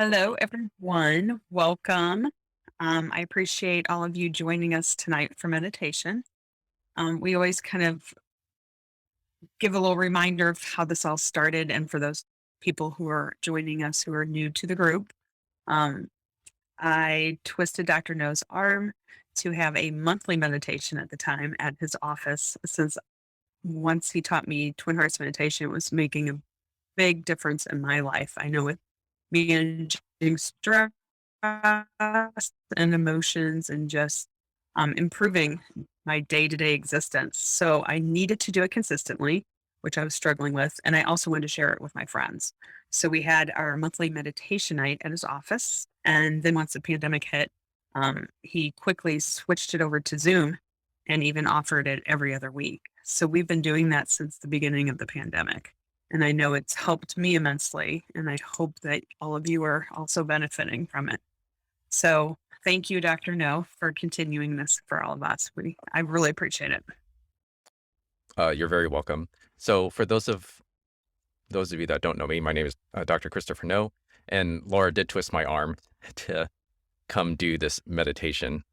Hello, everyone. Welcome. I appreciate all of you joining us tonight for meditation. We always kind of give a little reminder of how this all started, and for those people who are joining us who are new to the group, um, I twisted Dr. No's arm to have a monthly meditation at the time at his office. Since once he taught me Twin Hearts meditation, it was making a big difference in my life. I know it managing stress and emotions and just improving my day to day existence. So I needed to do it consistently, which I was struggling with. And I also wanted to share it with my friends. So we had our monthly meditation night at his office. And then once the pandemic hit, he quickly switched it over to Zoom and even offered it every other week. So we've been doing that since the beginning of the pandemic. And I know it's helped me immensely. And I hope that all of you are also benefiting from it. So thank you, Dr. No, for continuing this for all of us. I really appreciate it. You're very welcome. So, for those of you that don't know me, my name is Dr. Christopher No, and Laura did twist my arm to come do this meditation.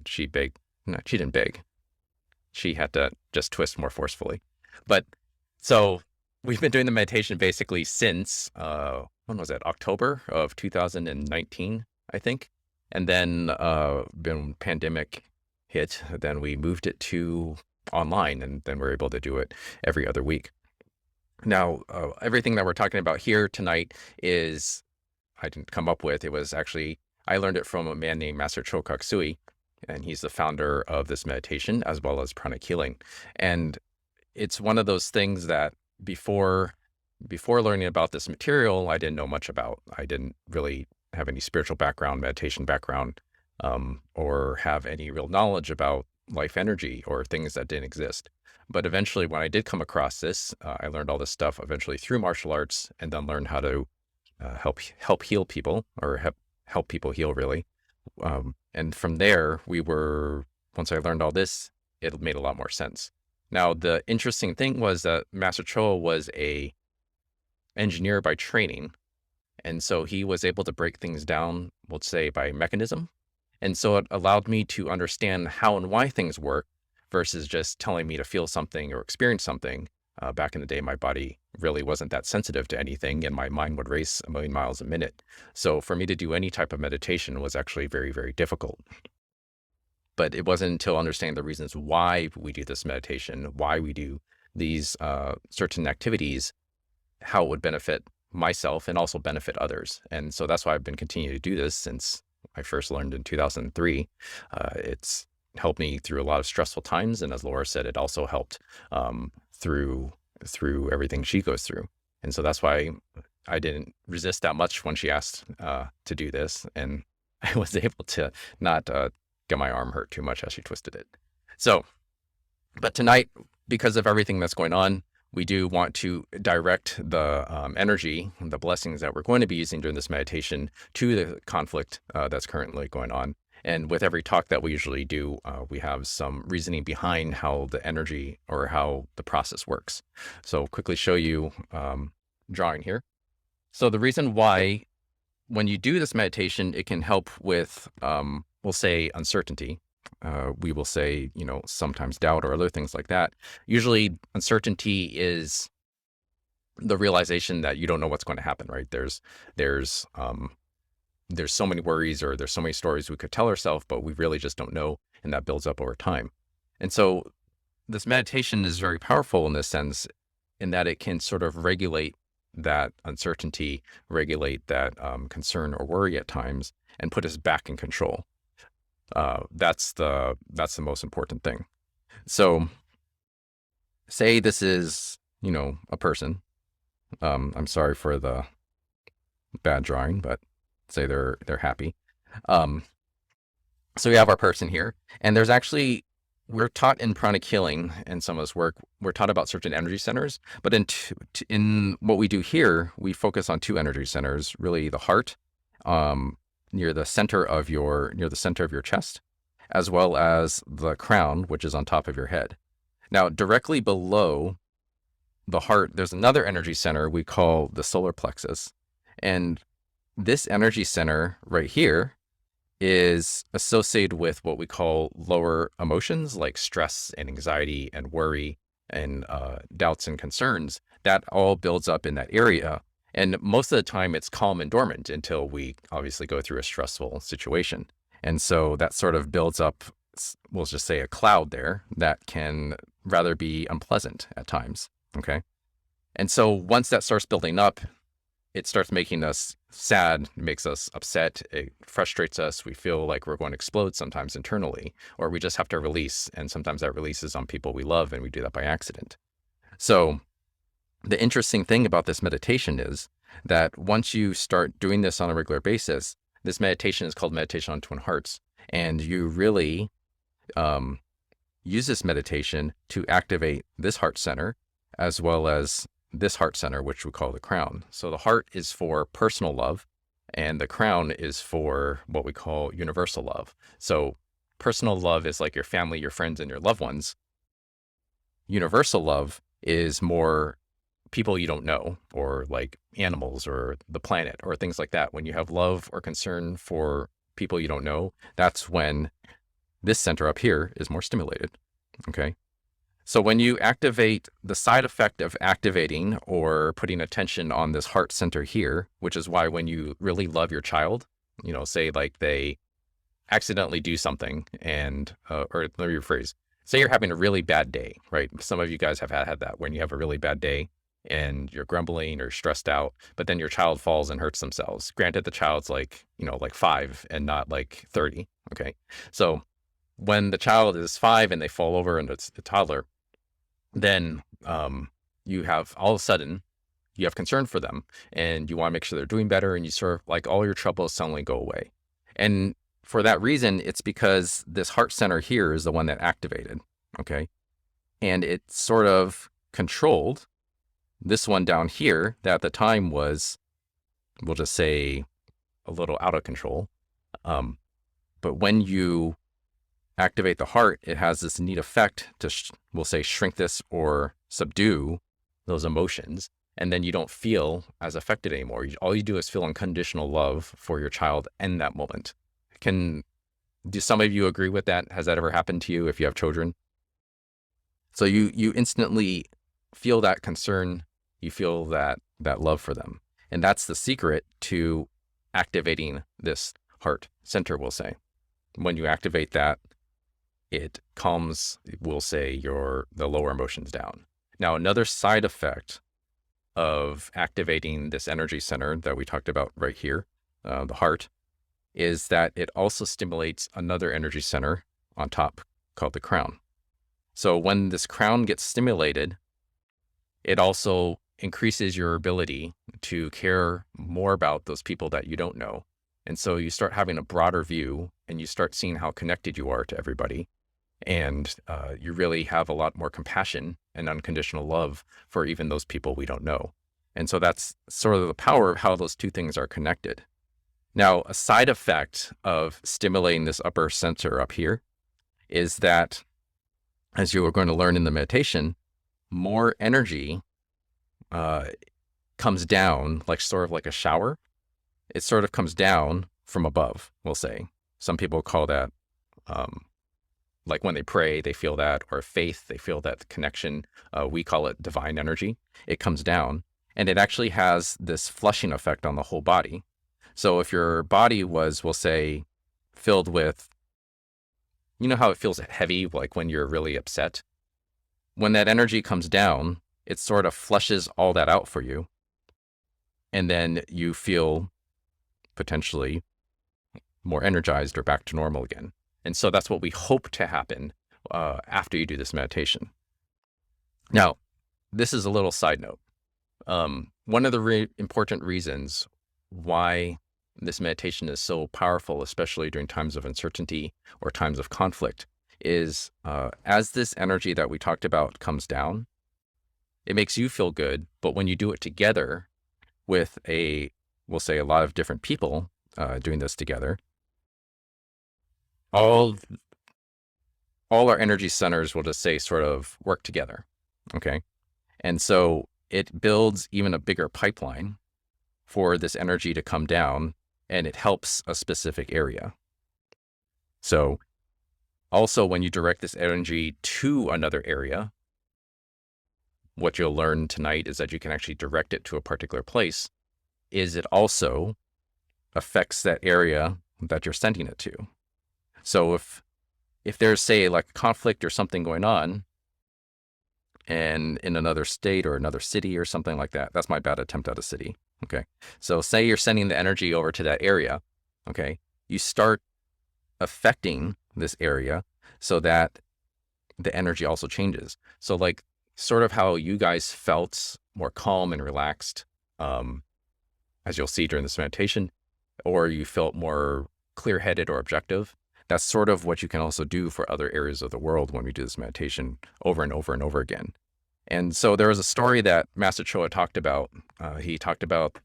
She begged, no, she didn't beg. She had to just twist more forcefully. But so we've been doing the meditation basically since when was it? October of 2019, I think. And then when pandemic hit, then we moved it to online, and then we're able to do it every other week. Now, everything that we're talking about here tonight is I didn't come up with. It was actually I learned it from a man named Master Choa Kok Sui, and he's the founder of this meditation as well as pranic healing. And it's one of those things that before learning about this material, I didn't know much about. I didn't really have any spiritual background, meditation background, or have any real knowledge about life energy or things that didn't exist. But eventually, when I did come across this, I learned all this stuff eventually through martial arts, and then learned how to help heal people or help people heal really. And from there, once I learned all this, it made a lot more sense. Now, the interesting thing was that Master Choa was a engineer by training, and so he was able to break things down, let's say, by mechanism. And so it allowed me to understand how and why things work versus just telling me to feel something or experience something. Back in the day, my body really wasn't that sensitive to anything, and my mind would race a million miles a minute. So for me to do any type of meditation was actually very, very difficult. But it wasn't until understanding the reasons why we do this meditation, why we do these certain activities, how it would benefit myself and also benefit others. And so that's why I've been continuing to do this since I first learned in 2003. It's helped me through a lot of stressful times, and as Laura said, it also helped through everything she goes through. And so that's why I didn't resist that much when she asked to do this, and I was able to not get my arm hurt too much as she twisted it. So, but tonight, because of everything that's going on, we do want to direct the energy, the blessings that we're going to be using during this meditation to the conflict that's currently going on. And with every talk that we usually do, we have some reasoning behind how the energy or how the process works. So quickly show you drawing here. So the reason why when you do this meditation, it can help with, we'll say, uncertainty. We will say, sometimes doubt or other things like that. Usually uncertainty is the realization that you don't know what's going to happen, right? There's so many worries or there's so many stories we could tell ourselves, but we really just don't know. And that builds up over time. And so this meditation is very powerful in this sense, in that it can sort of regulate that uncertainty, regulate that concern or worry at times, and put us back in control. That's the most important thing. So say this is, a person. I'm sorry for the bad drawing, but say they're happy. So we have our person here, and there's actually, we're taught in pranic healing and some of this work, we're taught about certain energy centers, but in what we do here, we focus on two energy centers, really the heart, near the center of your chest, as well as the crown, which is on top of your head. Now, directly below the heart, there's another energy center we call the solar plexus. And this energy center right here is associated with what we call lower emotions like stress and anxiety and worry and doubts and concerns. That all builds up in that area. And most of the time it's calm and dormant until we obviously go through a stressful situation. And so that sort of builds up, we'll just say, a cloud there that can rather be unpleasant at times. Okay. And so once that starts building up, it starts making us sad, it makes us upset, it frustrates us. We feel like we're going to explode sometimes internally, or we just have to release. And sometimes that release is on people we love, and we do that by accident. So the interesting thing about this meditation is that once you start doing this on a regular basis, this meditation is called Meditation on Twin Hearts. And you really use this meditation to activate this heart center as well as this heart center, which we call the crown. So the heart is for personal love, and the crown is for what we call universal love. So personal love is like your family, your friends, and your loved ones. Universal love is more people you don't know, or like animals or the planet or things like that. When you have love or concern for people you don't know, that's when this center up here is more stimulated. Okay. So when you activate, the side effect of activating or putting attention on this heart center here, which is why when you really love your child, say like they accidentally do something and, or let me rephrase, say you're having a really bad day, right? Some of you guys have had that when you have a really bad day and you're grumbling or stressed out, but then your child falls and hurts themselves. Granted, the child's like 5 and not like 30. Okay. So when the child is 5 and they fall over and it's a toddler, then you have all of a sudden you have concern for them and you want to make sure they're doing better, and you sort of like all your troubles suddenly go away. And for that reason, it's because this heart center here is the one that activated. Okay. And it sort of controlled this one down here that at the time was, we'll just say, a little out of control. But when you activate the heart, it has this neat effect to, we'll say, shrink this or subdue those emotions. And then you don't feel as affected anymore. All you do is feel unconditional love for your child in that moment. Do some of you agree with that? Has that ever happened to you if you have children? So you instantly feel that concern, you feel that love for them. And that's the secret to activating this heart center, we'll say. When you activate that, it calms, we'll say, the lower emotions down. Now, another side effect of activating this energy center that we talked about right here, the heart, is that it also stimulates another energy center on top called the crown. So when this crown gets stimulated, it also increases your ability to care more about those people that you don't know. And so you start having a broader view, and you start seeing how connected you are to everybody. And you really have a lot more compassion and unconditional love for even those people we don't know. And so that's sort of the power of how those two things are connected. Now, a side effect of stimulating this upper center up here is that, as you are going to learn in the meditation, more energy comes down, like sort of like a shower. It sort of comes down from above, we'll say. Some people call that like when they pray, they feel that, or faith, they feel that connection. We call it divine energy. It comes down, and it actually has this flushing effect on the whole body. So if your body was, we'll say, filled with, how it feels heavy, like when you're really upset? When that energy comes down, it sort of flushes all that out for you. And then you feel potentially more energized or back to normal again. And so that's what we hope to happen after you do this meditation. Now, this is a little side note. One of the important reasons why this meditation is so powerful, especially during times of uncertainty or times of conflict, is as this energy that we talked about comes down, it makes you feel good. But when you do it together with we'll say, a lot of different people doing this together, all our energy centers, will just say, sort of work together. Okay. And so it builds even a bigger pipeline for this energy to come down, and it helps a specific area. So also, when you direct this energy to another area, what you'll learn tonight is that you can actually direct it to a particular place, is it also affects that area that you're sending it to. So if there's, say, like a conflict or something going on, and in another state or another city or something like that, that's my bad attempt at a city. Okay. So say you're sending the energy over to that area. Okay. You start affecting this area so that the energy also changes. So like sort of how you guys felt more calm and relaxed, as you'll see during this meditation, or you felt more clear-headed or objective. That's sort of what you can also do for other areas of the world when we do this meditation over and over and over again. And so there was a story that Master Choa talked about. He talked about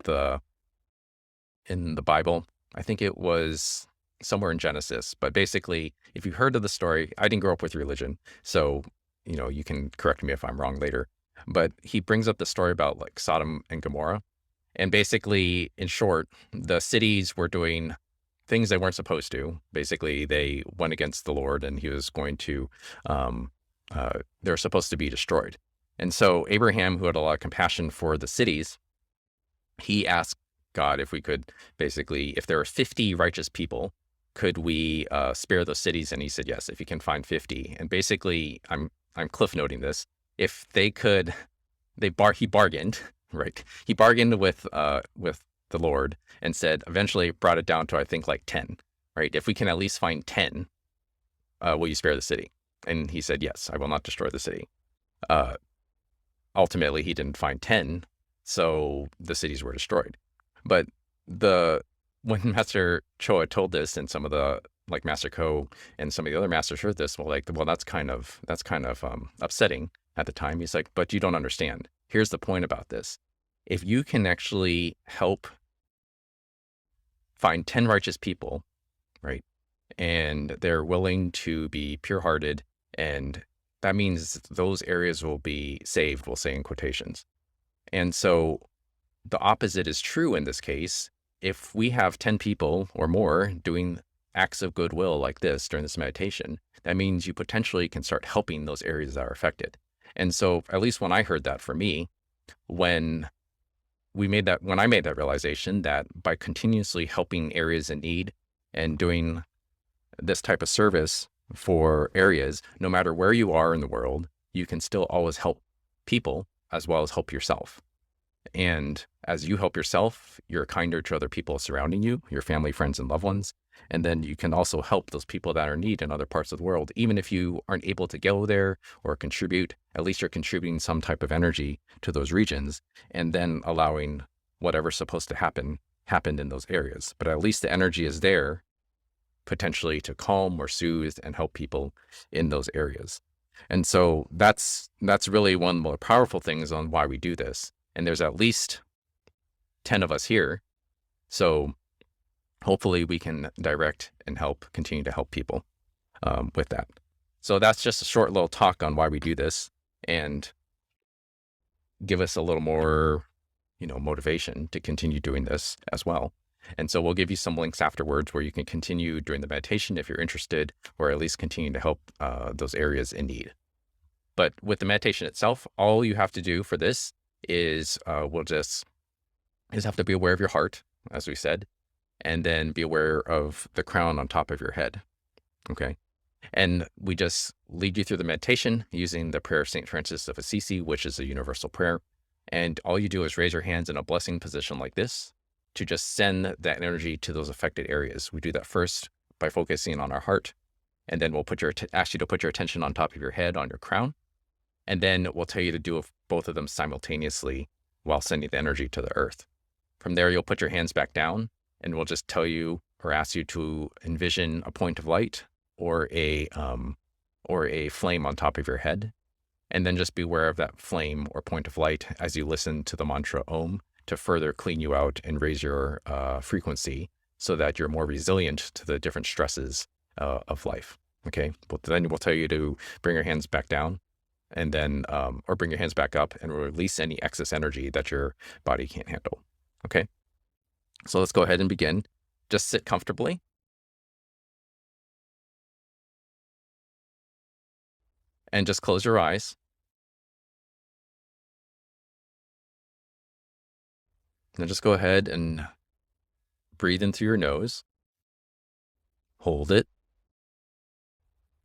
in the Bible, I think it was somewhere in Genesis, but basically, if you heard of the story, I didn't grow up with religion, so, you can correct me if I'm wrong later, but he brings up the story about like Sodom and Gomorrah. And basically, in short, the cities were doing things they weren't supposed to. Basically, they went against the Lord, and he was going to, they're supposed to be destroyed. And so Abraham, who had a lot of compassion for the cities, he asked God if we could basically, if there were 50 righteous people, could we spare those cities? And he said, yes, if you can find 50. And basically, I'm cliff noting this. If they could, he bargained, right? He bargained with the Lord and said, eventually brought it down to, I think, like 10, right? If we can at least find 10, will you spare the city? And he said, yes, I will not destroy the city. Ultimately, he didn't find 10, so the cities were destroyed. But when Master Choa told this, and some of the, like Master Ko and some of the other masters heard this, well, that's kind of upsetting at the time. He's like, but you don't understand. Here's the point about this. If you can actually help find 10 righteous people, right, and they're willing to be pure-hearted, and that means those areas will be saved, we'll say in quotations. And so the opposite is true in this case. If we have 10 people or more doing acts of goodwill like this during this meditation, that means you potentially can start helping those areas that are affected. And so, at least when I heard that for me, when I made that realization that by continuously helping areas in need and doing this type of service for areas, no matter where you are in the world, you can still always help people as well as help yourself. And as you help yourself, you're kinder to other people surrounding you, your family, friends, and loved ones. And then you can also help those people that are in need in other parts of the world. Even if you aren't able to go there or contribute, at least you're contributing some type of energy to those regions, and then allowing whatever's supposed to happen in those areas. But at least the energy is there, potentially to calm or soothe and help people in those areas. And so that's really one of the more powerful things on why we do this. And there's at least 10 of us here. So hopefully we can direct and continue to help people with that. So that's just a short little talk on why we do this, and give us a little more, motivation to continue doing this as well. And so we'll give you some links afterwards where you can continue during the meditation if you're interested, or at least continue to help those areas in need. But with the meditation itself, all you have to do for this is have to be aware of your heart, as we said, and then be aware of the crown on top of your head. Okay. And we just lead you through the meditation using the prayer of St. Francis of Assisi, which is a universal prayer. And all you do is raise your hands in a blessing position like this to just send that energy to those affected areas. We do that first by focusing on our heart, and then we'll ask you to put your attention on top of your head, on your crown. And then we'll tell you to do both of them simultaneously while sending the energy to the earth. From there, you'll put your hands back down, and we'll just tell you or ask you to envision a point of light or a flame on top of your head. And then just be aware of that flame or point of light as you listen to the mantra Om to further clean you out and raise your frequency so that you're more resilient to the different stresses of life. Okay. But then we'll tell you to bring your hands back down, and then, or bring your hands back up and release any excess energy that your body can't handle. Okay. So let's go ahead and begin. Just sit comfortably and just close your eyes. Now just go ahead and breathe in through your nose, hold it,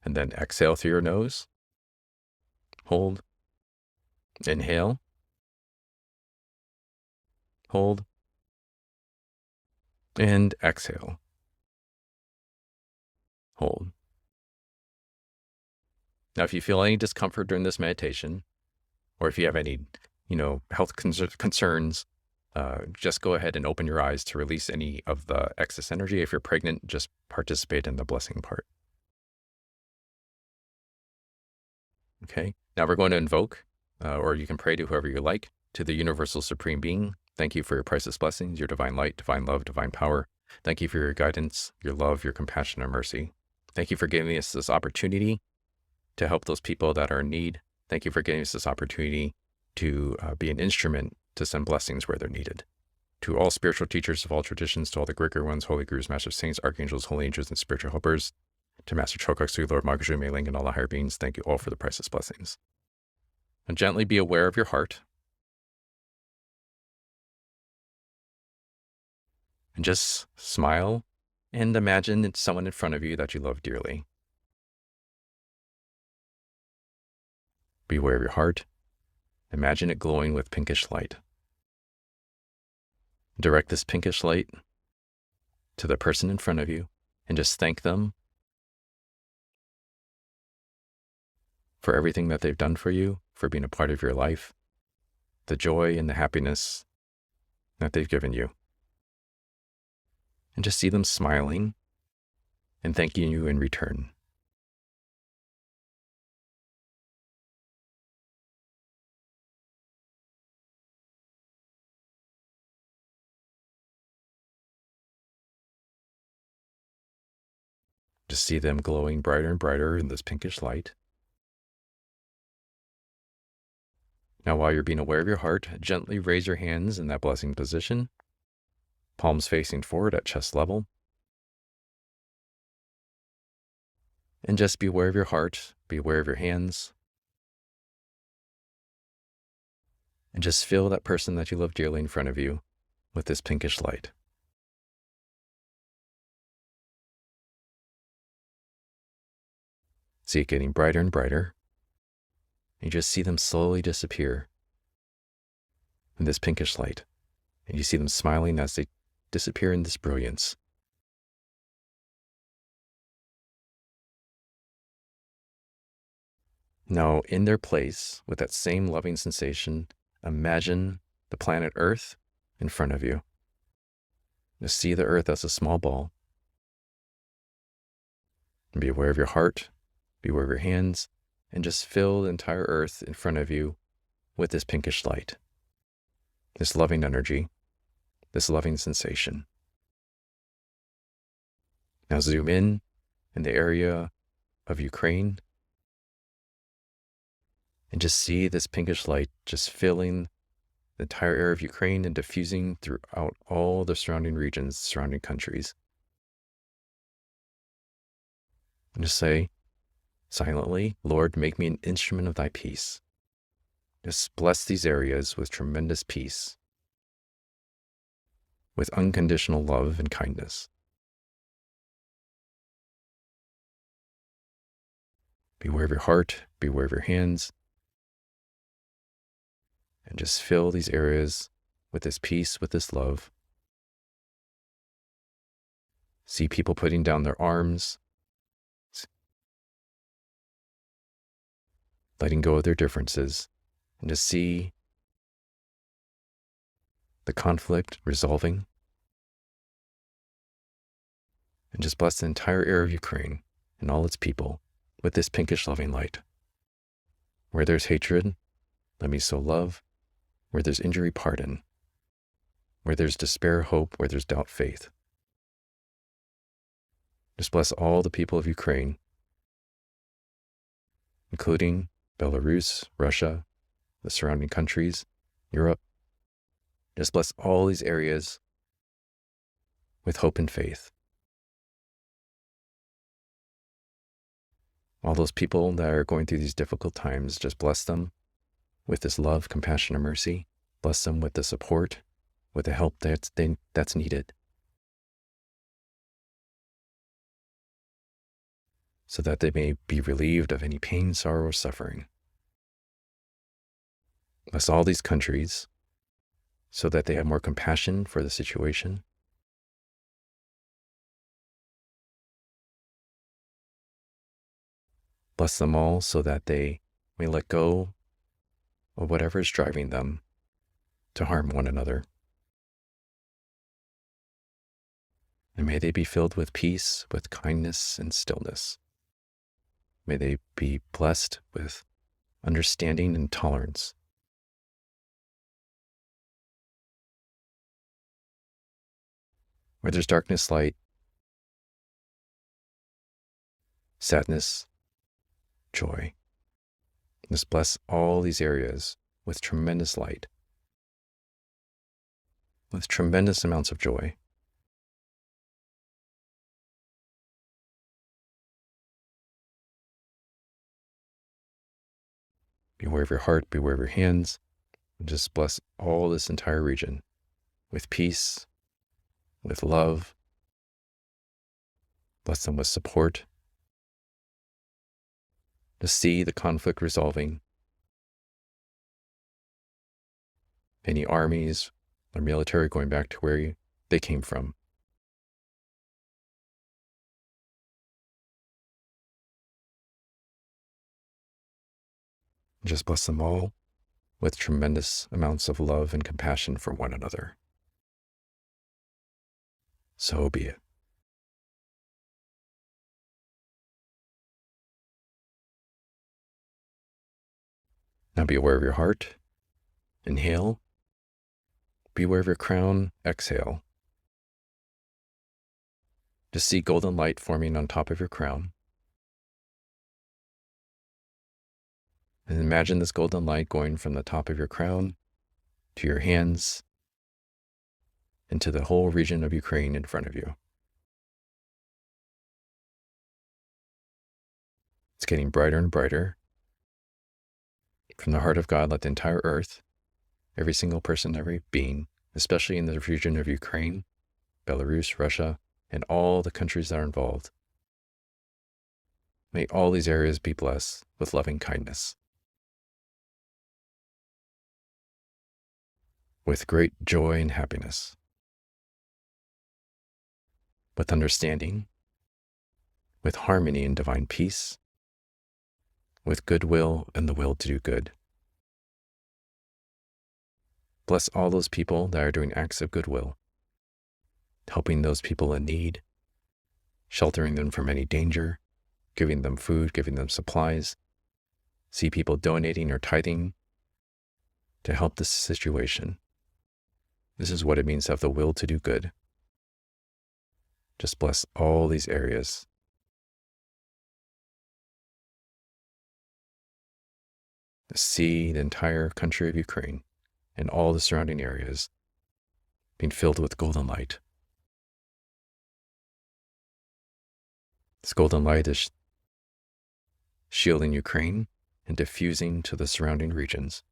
and then exhale through your nose, hold, inhale, hold, and exhale, hold. Now, if you feel any discomfort during this meditation, or if you have any, health concerns, just go ahead and open your eyes to release any of the excess energy. If you're pregnant, just participate in the blessing part. Okay. Now we're going to invoke, or you can pray to whoever you like, to the universal supreme being. Thank you for your priceless blessings, your divine light, divine love, divine power. Thank you for your guidance, your love, your compassion, and mercy. Thank you for giving us this opportunity to help those people that are in need. Thank you for giving us this opportunity to be an instrument to send blessings where they're needed. To all spiritual teachers of all traditions, to all the greater ones, holy gurus, master saints, archangels, holy angels, and spiritual helpers, to Master Choa Kok Sui, Lord Magashu, Mei Ling, and all the higher beings, thank you all for the priceless blessings. And gently be aware of your heart. And just smile and imagine it's someone in front of you that you love dearly. Be aware of your heart. Imagine it glowing with pinkish light. Direct this pinkish light to the person in front of you and just thank them for everything that they've done for you, for being a part of your life, the joy and the happiness that they've given you. And just see them smiling and thanking you in return. Just see them glowing brighter and brighter in this pinkish light. Now, while you're being aware of your heart, gently raise your hands in that blessing position, palms facing forward at chest level. And just be aware of your heart, be aware of your hands, and just feel that person that you love dearly in front of you with this pinkish light. See it getting brighter and brighter. You just see them slowly disappear in this pinkish light. And you see them smiling as they disappear in this brilliance. Now, in their place, with that same loving sensation, imagine the planet Earth in front of you. Just see the Earth as a small ball. And be aware of your heart, be aware of your hands, and just fill the entire Earth in front of you with this pinkish light, this loving energy, this loving sensation. Now zoom in the area of Ukraine and just see this pinkish light just filling the entire area of Ukraine and diffusing throughout all the surrounding regions, surrounding countries. And just say silently, Lord, make me an instrument of thy peace. Just bless these areas with tremendous peace, with unconditional love and kindness. Be aware of your heart, be aware of your hands, and just fill these areas with this peace, with this love. See people putting down their arms, letting go of their differences, and just see the conflict resolving. And just bless the entire area of Ukraine and all its people with this pinkish loving light. Where there's hatred, let me sow love. Where there's injury, pardon. Where there's despair, hope. Where there's doubt, faith. Just bless all the people of Ukraine, including Belarus, Russia, the surrounding countries, Europe. Just bless all these areas with hope and faith. All those people that are going through these difficult times, just bless them with this love, compassion, and mercy. Bless them with the support, with the help that's needed, so that they may be relieved of any pain, sorrow, or suffering. Bless all these countries so that they have more compassion for the situation. Bless them all so that they may let go of whatever is driving them to harm one another. And may they be filled with peace, with kindness, and stillness. May they be blessed with understanding and tolerance. Where there's darkness, light, sadness, joy. Let's bless all these areas with tremendous light, with tremendous amounts of joy. Be aware of your heart, be aware of your hands, and just bless all this entire region with peace, with love. Bless them with support. To see the conflict resolving. Any armies or military going back to where they came from. Just bless them all with tremendous amounts of love and compassion for one another. So be it. Now be aware of your heart. Inhale. Be aware of your crown. Exhale. Just see golden light forming on top of your crown. And imagine this golden light going from the top of your crown to your hands and to the whole region of Ukraine in front of you. It's getting brighter and brighter. From the heart of God, let the entire earth, every single person, every being, especially in the region of Ukraine, Belarus, Russia, and all the countries that are involved, may all these areas be blessed with loving kindness, with great joy and happiness, with understanding, with harmony and divine peace, with goodwill and the will to do good. Bless all those people that are doing acts of goodwill, helping those people in need, sheltering them from any danger, giving them food, giving them supplies. See people donating or tithing to help this situation. This is what it means to have the will to do good. Just bless all these areas. See the entire country of Ukraine and all the surrounding areas being filled with golden light. This golden light is shielding Ukraine and diffusing to the surrounding regions.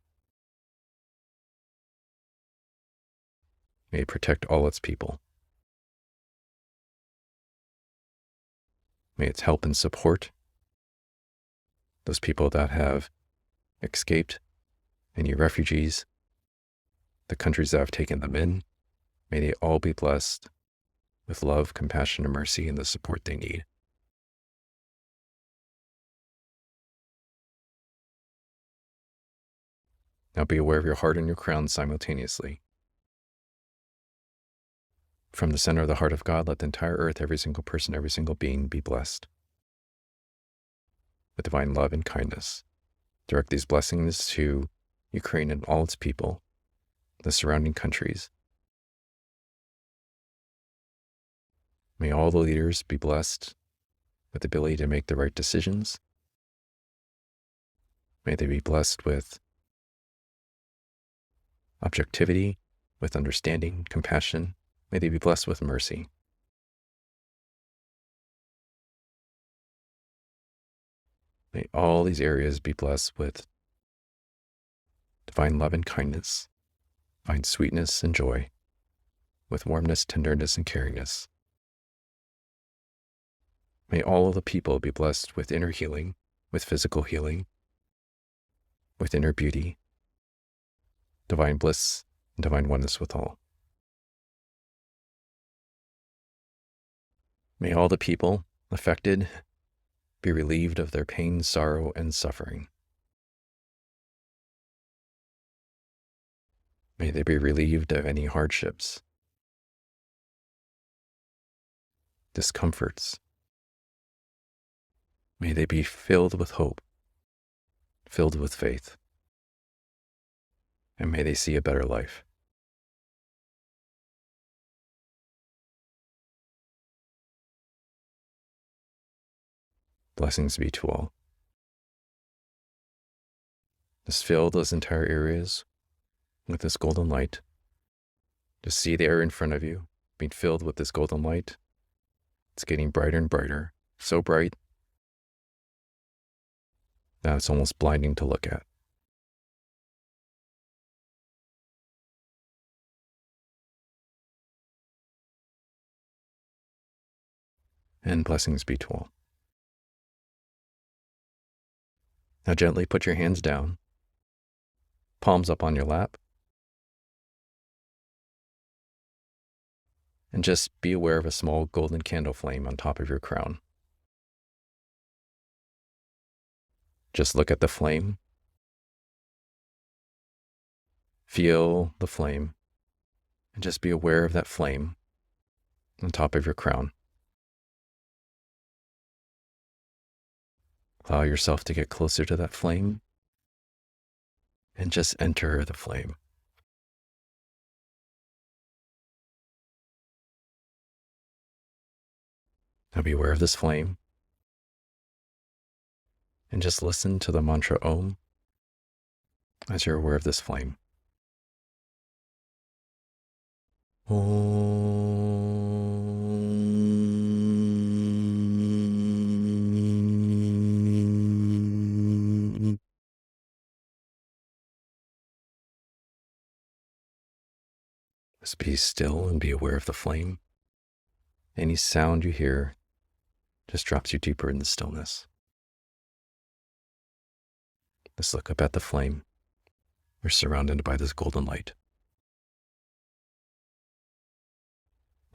May it protect all its people. May it help and support those people that have escaped, any refugees, the countries that have taken them in. May they all be blessed with love, compassion, and mercy and the support they need. Now be aware of your heart and your crown simultaneously. From the center of the heart of God, let the entire earth, every single person, every single being be blessed with divine love and kindness. Direct these blessings to Ukraine and all its people, the surrounding countries. May all the leaders be blessed with the ability to make the right decisions. May they be blessed with objectivity, with understanding, compassion. May they be blessed with mercy. May all these areas be blessed with divine love and kindness, divine sweetness and joy, with warmness, tenderness, and caringness. May all of the people be blessed with inner healing, with physical healing, with inner beauty, divine bliss, and divine oneness with all. May all the people affected be relieved of their pain, sorrow, and suffering. May they be relieved of any hardships, discomforts. May they be filled with hope, filled with faith, and may they see a better life. Blessings be to all. Just fill those entire areas with this golden light. Just see the area in front of you being filled with this golden light. It's getting brighter and brighter, so bright that it's almost blinding to look at. And blessings be to all. Now gently put your hands down, palms up on your lap, and just be aware of a small golden candle flame on top of your crown. Just look at the flame, feel the flame, and just be aware of that flame on top of your crown. Allow yourself to get closer to that flame and just enter the flame. Now be aware of this flame and just listen to the mantra Om as you're aware of this flame. Om. Just be still and be aware of the flame. Any sound you hear just drops you deeper in the stillness. Just look up at the flame. You're surrounded by this golden light.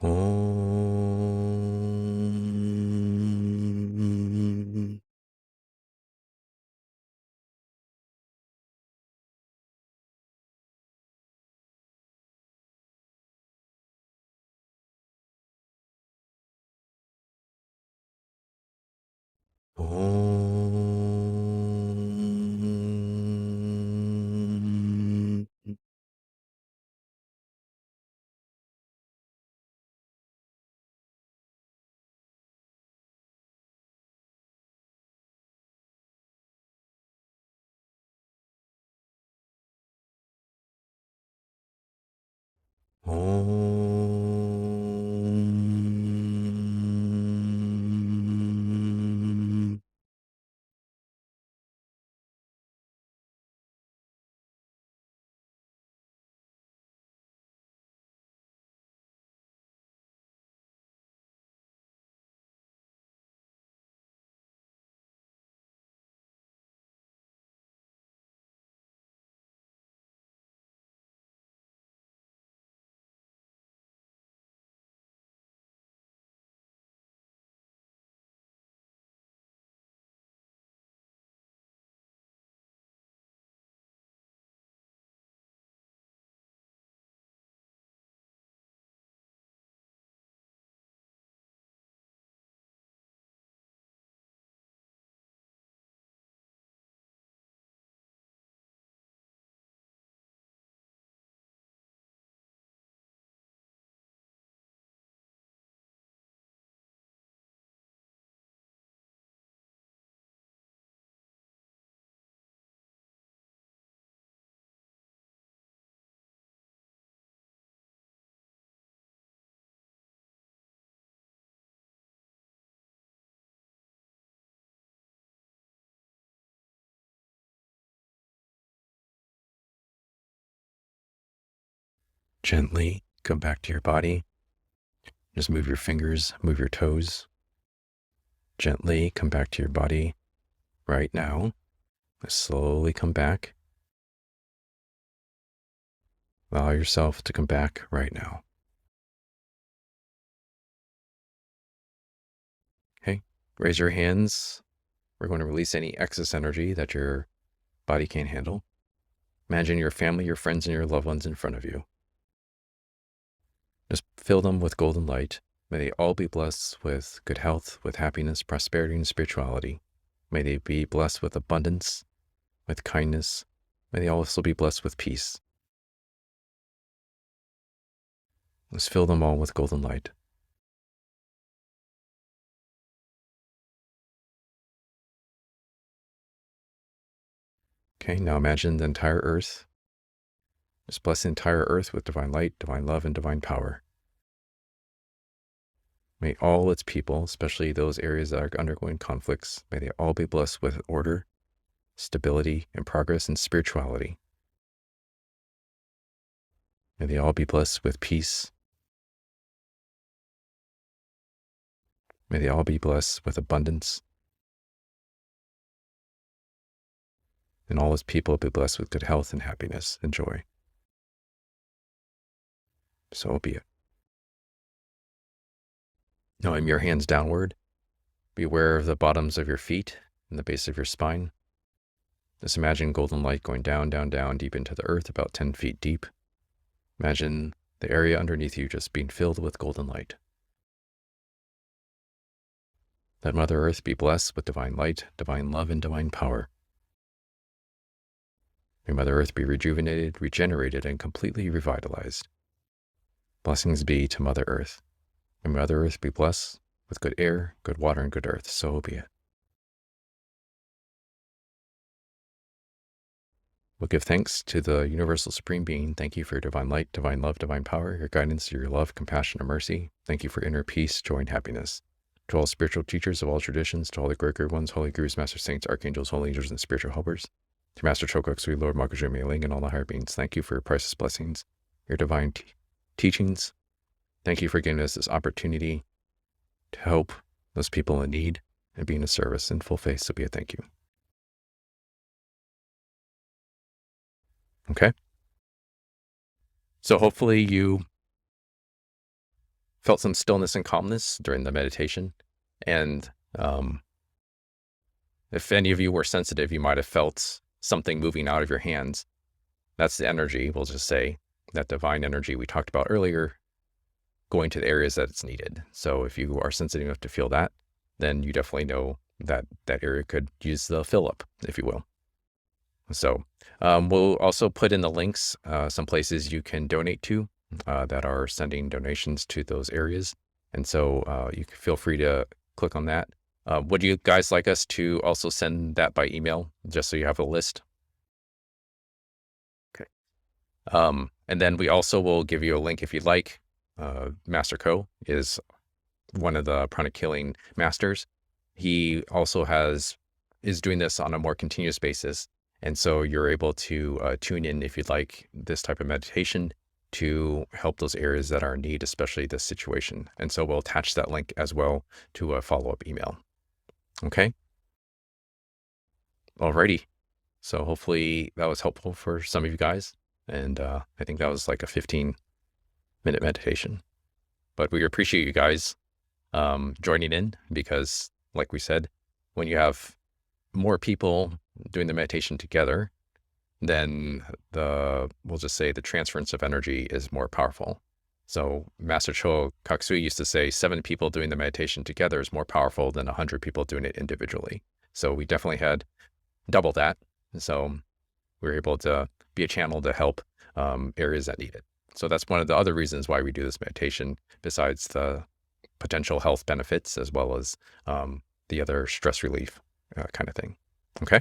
Om. Om. Om. Gently come back to your body. Just move your fingers, move your toes. Gently come back to your body right now. Slowly come back. Allow yourself to come back right now. Okay, raise your hands. We're going to release any excess energy that your body can't handle. Imagine your family, your friends, and your loved ones in front of you. Just fill them with golden light. May they all be blessed with good health, with happiness, prosperity, and spirituality. May they be blessed with abundance, with kindness. May they also be blessed with peace. Let's fill them all with golden light. Okay, now imagine the entire earth. Just bless the entire earth with divine light, divine love, and divine power. May all its people, especially those areas that are undergoing conflicts, may they all be blessed with order, stability, and progress and spirituality. May they all be blessed with peace. May they all be blessed with abundance. And all its people be blessed with good health and happiness and joy. So be it. Now aim your hands downward. Be aware of the bottoms of your feet and the base of your spine. Just imagine golden light going down, down, down, deep into the earth, about 10 feet deep. Imagine the area underneath you just being filled with golden light. Let Mother Earth be blessed with divine light, divine love, and divine power. May Mother Earth be rejuvenated, regenerated, and completely revitalized. Blessings be to Mother Earth. May Mother Earth be blessed with good air, good water, and good earth. So be it. We'll give thanks to the Universal Supreme Being. Thank you for your divine light, divine love, divine power, your guidance, your love, compassion, and mercy. Thank you for inner peace, joy, and happiness. To all spiritual teachers of all traditions, to all the great ones, holy gurus, master saints, archangels, holy angels, and spiritual helpers, to Master Choa Kok Sui, Lord Makajumi Ling, and all the higher beings, thank you for your priceless blessings, your divine teachings. Thank you for giving us this opportunity to help those people in need and be in a service in full faith. So be it. Thank you. Okay. So hopefully you felt some stillness and calmness during the meditation. And if any of you were sensitive, you might have felt something moving out of your hands. That's the energy, we'll just say, that divine energy we talked about earlier, going to the areas that it's needed. So if you are sensitive enough to feel that, then you definitely know that that area could use the fill up, if you will. So we'll also put in the links, some places you can donate to that are sending donations to those areas. And so you can feel free to click on that. Would you guys like us to also send that by email, just so you have a list? Okay. And then we also will give you a link if you'd like. Master Ko is one of the pranic healing masters. He also is doing this on a more continuous basis. And so you're able to tune in if you'd like this type of meditation to help those areas that are in need, especially this situation. And so we'll attach that link as well to a follow-up email. Okay. Alrighty. So hopefully that was helpful for some of you guys. And I think that was like a 15-minute meditation. But we appreciate you guys joining in, because like we said, when you have more people doing the meditation together, then we'll just say the transference of energy is more powerful. So Master Choa Kok Sui used to say 7 people doing the meditation together is more powerful than 100 people doing it individually. So we definitely had double that. So we were able to be a channel to help areas that need it. So that's one of the other reasons why we do this meditation, besides the potential health benefits, as well as the other stress relief kind of thing. Okay.